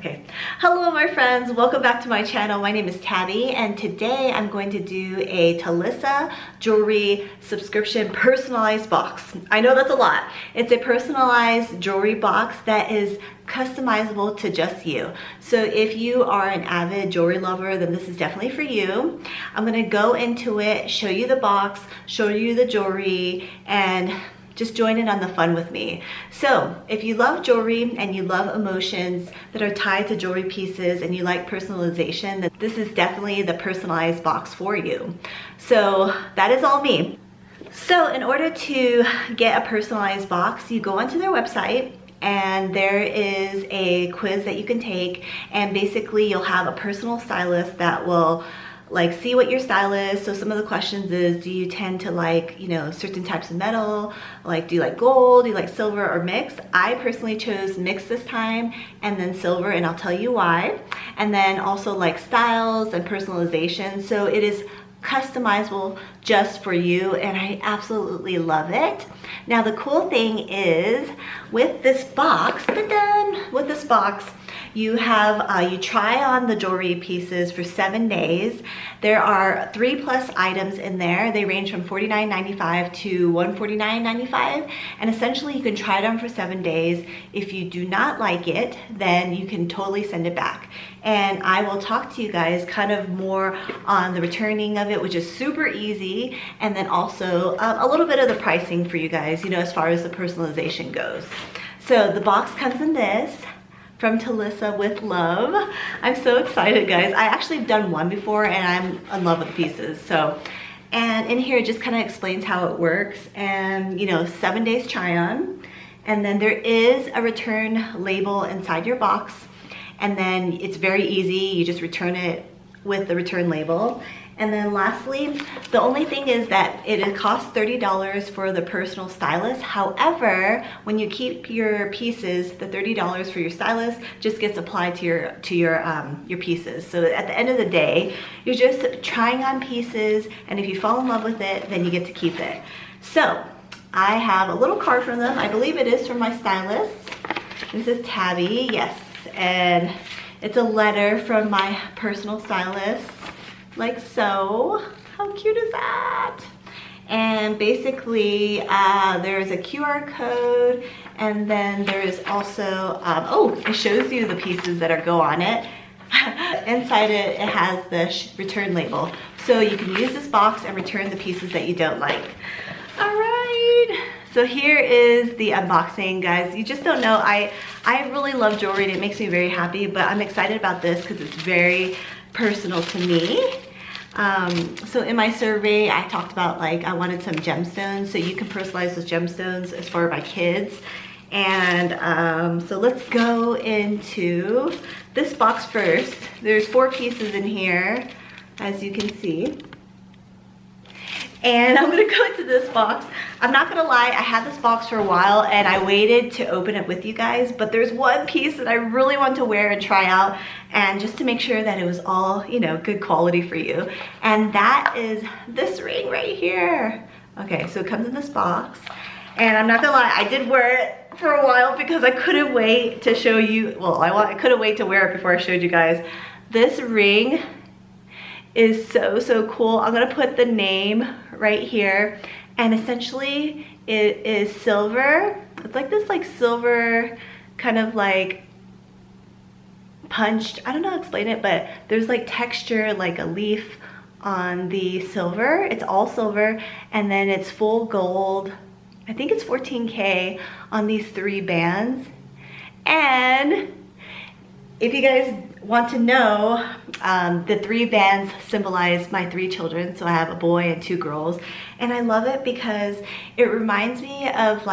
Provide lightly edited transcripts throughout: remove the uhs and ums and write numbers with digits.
Okay, hello my friends, welcome back to my channel. My name is Tabby and today I'm going to do a Talisa jewelry subscription personalized box. I know that's a lot. It's a personalized jewelry box that is customizable to just you. So if you are an avid jewelry lover, then this is definitely for you. I'm gonna go into it, show you the box, show you the jewelry, and just join in on the fun with me. So if you love jewelry and you love emotions that are tied to jewelry pieces and you like personalization, then this is definitely the personalized box for you. So that is all me. So in order to get a personalized box, you go onto their website and there is a quiz that you can take, and basically you'll have a personal stylist that will see what your style is. So some of the questions is, do you tend to like, certain types of metal? Like, do you like gold? Do you like silver or mixed? I personally chose mixed this time and then silver, and I'll tell you why. And then also like styles and personalization. So it is customizable just for you, and I absolutely love it. Now the cool thing is with this box, with this box, you have you try on the jewelry pieces for 7 days. There are 3+ items in there. They range from $49.95 to $149.95, and essentially you can try it on for 7 days. If you do not like it, then you can totally send it back. And I will talk to you guys kind of more on the returning of it, which is super easy, and then also a little bit of the pricing for you guys, as far as the personalization goes. So the box comes in this, from Talisa with love. I'm so excited, guys. I actually have done one before and I'm in love with the pieces. And in here it just kind of explains how it works, and 7 days try on. And then there is a return label inside your box, and then it's very easy. You just return it with the return label. And then lastly, the only thing is that it costs $30 for the personal stylist. However, when you keep your pieces, the $30 for your stylist just gets applied to your pieces. So at the end of the day, you're just trying on pieces, and if you fall in love with it, then you get to keep it. So I have a little card from them. I believe it is from my stylist. This is Tabby, yes. And it's a letter from my personal stylist. Like so. How cute is that? And basically there's a QR code, and then there's also it shows you the pieces that go on it. Inside it has the return label, so you can use this box and return the pieces that you don't like. All right, so here is the unboxing, guys. You just don't know, I really love jewelry and it makes me very happy, but I'm excited about this because it's very personal to me. So in my survey, I talked about I wanted some gemstones, so you can personalize those gemstones as for my kids. And so let's go into this box first. There's 4 pieces in here, as you can see. And I'm gonna go into this box. I'm not gonna lie, I had this box for a while and I waited to open it with you guys, but there's one piece that I really want to wear and try out, and just to make sure that it was all, good quality for you. And that is this ring right here. Okay, so it comes in this box. And I'm not gonna lie, I did wear it for a while because I couldn't wait to show you, I couldn't wait to wear it before I showed you guys. This ring is so cool. I'm gonna put the name right here, and essentially it is silver. It's like this silver kind of punched, I don't know how to explain it, but there's texture like a leaf on the silver. It's all silver, and then it's full gold. I think it's 14K on these 3 bands. And if you guys want to know, the 3 bands symbolize my 3 children. So I have a boy and 2 girls, and I love it because it reminds me of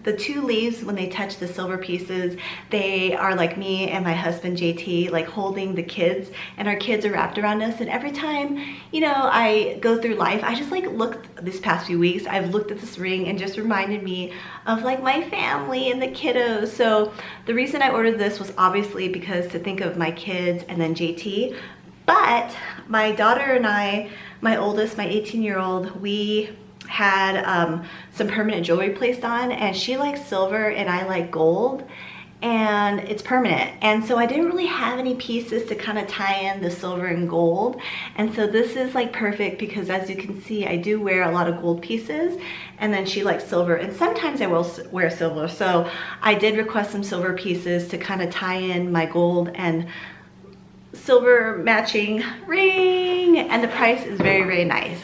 the 2 leaves. When they touch the silver pieces, they are like me and my husband JT, holding the kids, and our kids are wrapped around us. And every time I go through life, I just looked these past few weeks, I've looked at this ring and just reminded me of my family and the kiddos. So the reason I ordered this was obviously because to think of my kids and then JT, but my daughter and I, my oldest, my 18-year-old, we had some permanent jewelry placed on, and she likes silver and I like gold. and it's permanent. And so I didn't really have any pieces to kind of tie in the silver and gold. And so this is like perfect because as you can see, I do wear a lot of gold pieces, and then she likes silver, and sometimes I will wear silver. So I did request some silver pieces to kind of tie in my gold and silver matching ring, and the price is very, very nice.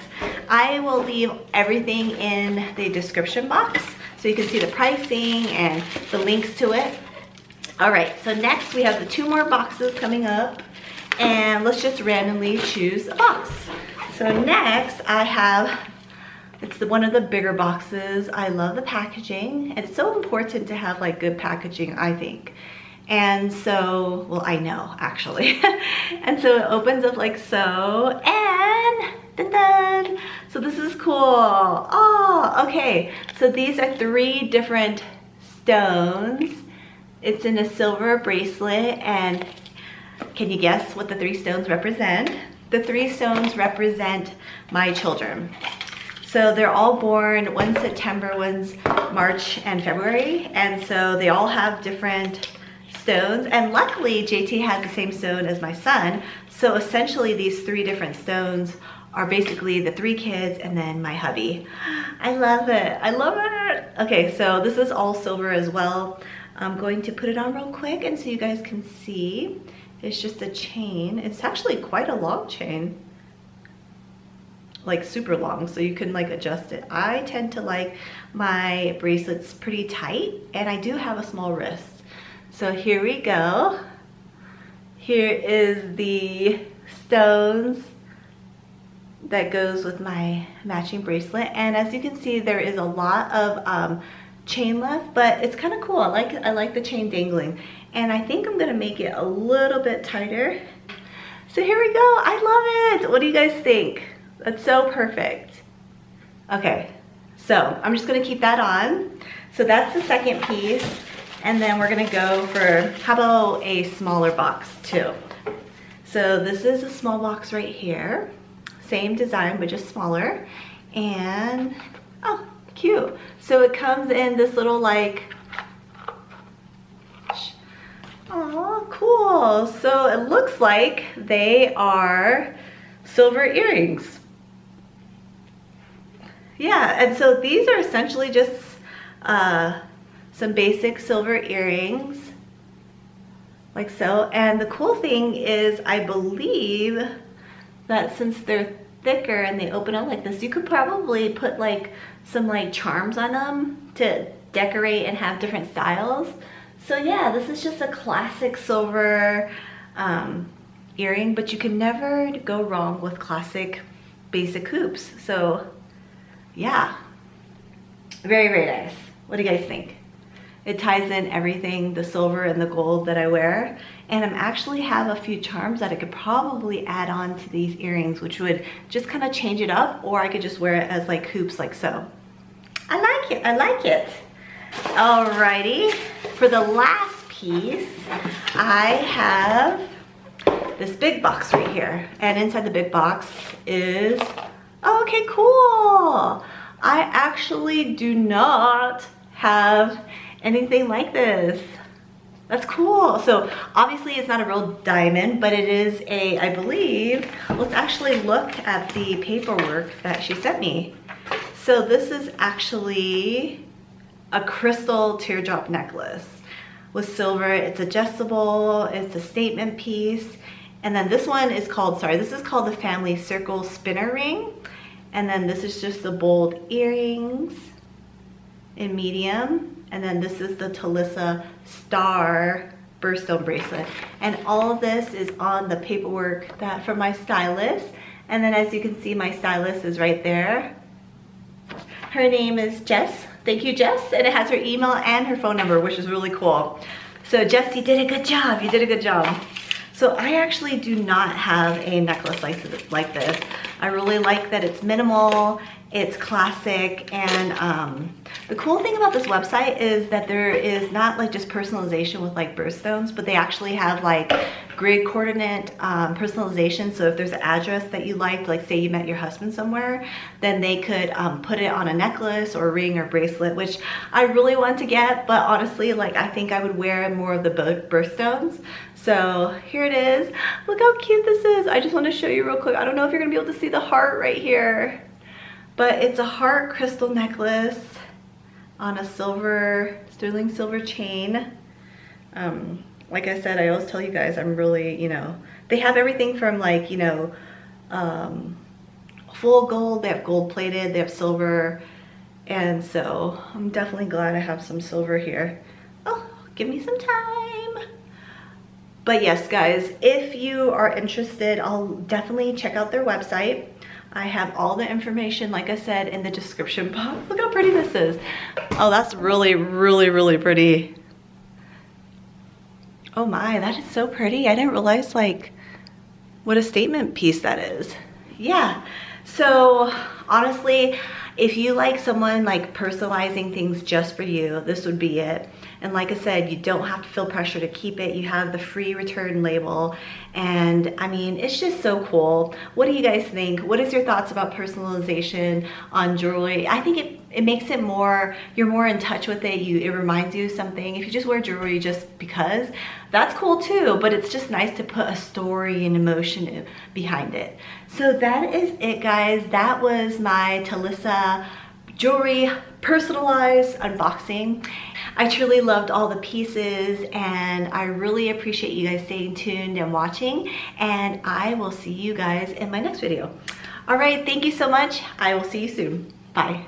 I will leave everything in the description box so you can see the pricing and the links to it. All right, so next we have the 2 more boxes coming up, and let's just randomly choose a box. So next I have, it's one of the bigger boxes. I love the packaging, and it's so important to have like good packaging, I think. And so, well, I know actually. And so it opens up like so, and dun dun. So this is cool. Oh, okay. So these are 3 different stones. It's in a silver bracelet, and can you guess what the 3 stones represent? The 3 stones represent my children. So they're all born, one's September, one's March and February, and so they all have different stones, and luckily JT has the same stone as my son. So essentially these 3 different stones are basically the 3 kids and then my hubby. I love it. I love it. Okay, so this is all silver as well. I'm going to put it on real quick and so you guys can see. It's just a chain. It's actually quite a long chain, like super long, so you can like adjust it. I tend to like my bracelets pretty tight, and I do have a small wrist. So here we go. Here is the stones that goes with my matching bracelet, and as you can see, there is a lot of chain left, but it's kind of cool. I like the chain dangling, and I think I'm gonna make it a little bit tighter. So here we go. I love it. What do you guys think? That's so perfect. Okay, so I'm just gonna keep that on. So that's the second piece, and then we're gonna go for, how about a smaller box too? So this is a small box right here. Same design, but just smaller. And, oh, cute. So it comes in this little like, oh, cool. So it looks like they are silver earrings. Yeah, and so these are essentially just some basic silver earrings, like so. And the cool thing is, I believe that since they're thicker and they open up like this, you could probably put like some like charms on them to decorate and have different styles. So yeah, this is just a classic silver earring, but you can never go wrong with classic basic hoops. So yeah, very, very nice. What do you guys think? It ties in everything, the silver and the gold that I wear. And I actually have a few charms that I could probably add on to these earrings, which would just kind of change it up, or I could just wear it as like hoops like so. I like it, I like it. Alrighty, for the last piece, I have this big box right here. And inside the big box is, oh, okay, cool. I actually do not have anything like this. That's cool. So obviously it's not a real diamond, but it is a, I believe, let's actually look at the paperwork that she sent me. So this is actually a crystal teardrop necklace with silver. It's adjustable, it's a statement piece. And then this one is called, sorry, this is called the Family Circle Spinner Ring. And then this is just the bold earrings in medium. And then this is the Talisa Star birthstone bracelet. And all of this is on the paperwork that from my stylist. And then as you can see, my stylist is right there. Her name is Jess. Thank you, Jess. And it has her email and her phone number, which is really cool. So Jess, you did a good job. You did a good job. So I actually do not have a necklace like this. I really like that it's minimal, it's classic, and The cool thing about this website is that there is not like just personalization with like birthstones, but they actually have like grid coordinate personalization. So if there's an address that you liked, like say you met your husband somewhere, then they could put it on a necklace or ring or bracelet, which I really want to get, but honestly, like I think I would wear more of the birthstones. So here it is. Look how cute this is. I just want to show you real quick. I don't know if you're gonna be able to see the heart right here, but it's a heart crystal necklace on a sterling silver chain. Like I said, I always tell you guys, I'm really, you know, they have everything from like, you know, full gold, they have gold plated, they have silver. And so I'm definitely glad I have some silver here. Oh, give me some time. But yes, guys, if you are interested, I'll definitely check out their website. I have all the information, like I said, in the description box. Look how pretty this is. Oh, that's really, really, really pretty. Oh my, that is so pretty. I didn't realize like what a statement piece that is. Yeah, so honestly, if you like someone like personalizing things just for you, this would be it. And like I said, you don't have to feel pressure to keep it. You have the free return label. And I mean, it's just so cool. What do you guys think? What is your thoughts about personalization on jewelry? I think it makes it more, you're more in touch with it. It reminds you of something. If you just wear jewelry just because, that's cool too. But it's just nice to put a story and emotion behind it. So that is it, guys. That was my Talisa jewelry personalized unboxing. I truly loved all the pieces and I really appreciate you guys staying tuned and watching, and I will see you guys in my next video. All right, thank you so much. I will see you soon. Bye.